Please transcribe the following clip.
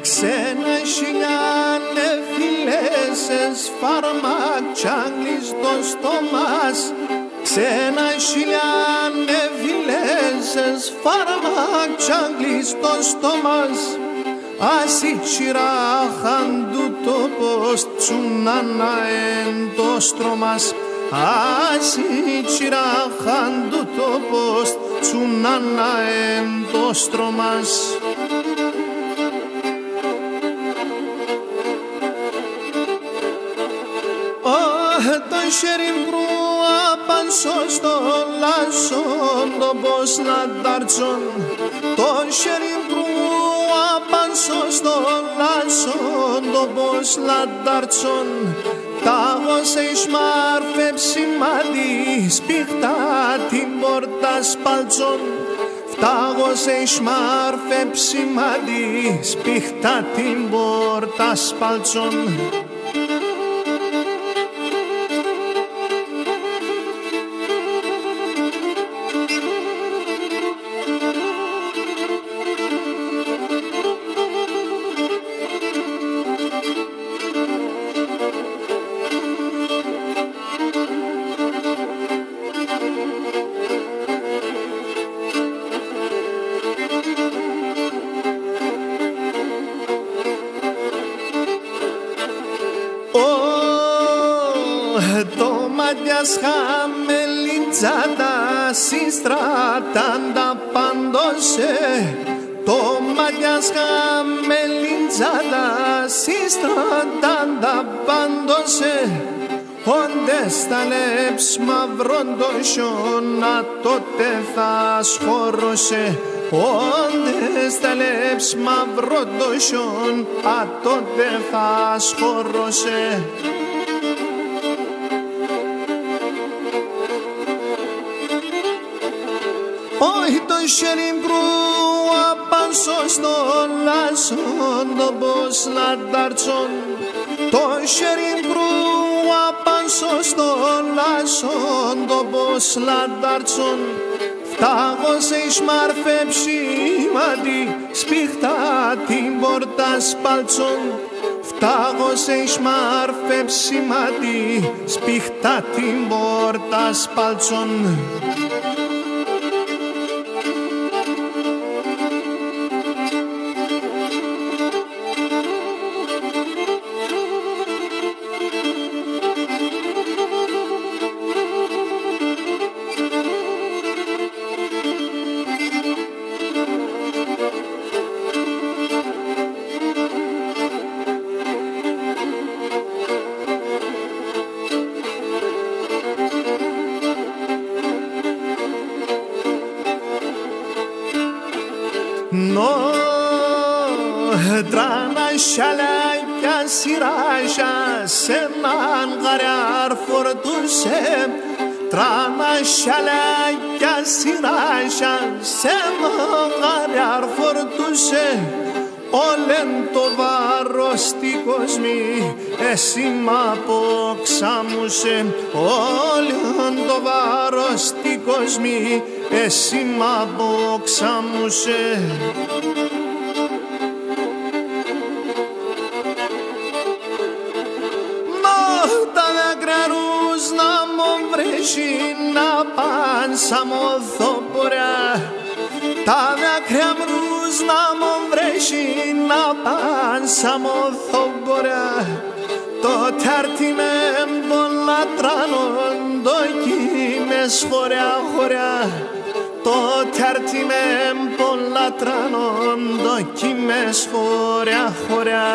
Ξένα χιλιάνε φιλέσες φάρμακ κι άγγλιστο στόμας. Ξένα χιλιάνε φιλέσες φάρμακ κι άγγλιστο στόμας. Asi chirahan duto post tsunana endostromas. Asi chirahan duto post tsunana endostromas. Το χέρι βρούα πανσό στο λάσον το πως να τάρτσον. Το χέρι βρούα πανσό στο λάσον το πως να τάρτσον. Τάγος εισμάρφε ψημάδι σπίχτα την πόρτα σπάλτσον. Φτάγος εισμάρφε ψημάδι σπίχτα την πόρτα σπάλτσον. Το μάτιας χαμελιτζάτα συστρατάντα πάντωσε. Το μάτιας χαμελιτζάτα συστρατάντα πάντωσε. Όντες τα λέψ μαυρών το χιόνα τότε θα σχόρωσε. Όντες τα λέψ μαυρών το χιόνα τότε θα σχόρωσε. Όχι το χέρι βρούα πανσό στο λάσον το πως λαντάρτσον. Το χέρι βρούα πανσό στο λάσον το πως λαντάρτσον. Φτάγος εισμάρφε ψημάδι σπίχτα την πόρτα σπάλτσον. Φτάγος εισμάρφε ψημάδι σπίχτα την πόρτα σπάλτσον. Τρana şalaya siraja seman garar fortuse. Trana şalaya siraja seman garar fortuse. Όλεν το βάρος στην κοσμή εσύ μ' αποξάμουσε. Όλεν το βάρος στην κοσμή εσύ μ' αποξάμουσε. Τα δάκρυα ρούς να μου βρέσει να παν σαν μοθοποριά. Τα δάκρυα ρούς να μου βρέσει να παν σαν μοθοποριά. Το τάρτι με πολλά τρανών το κείμες χωριά χωριά. Το τάρτι με πολλά τρανών το κείμες χωριά χωριά.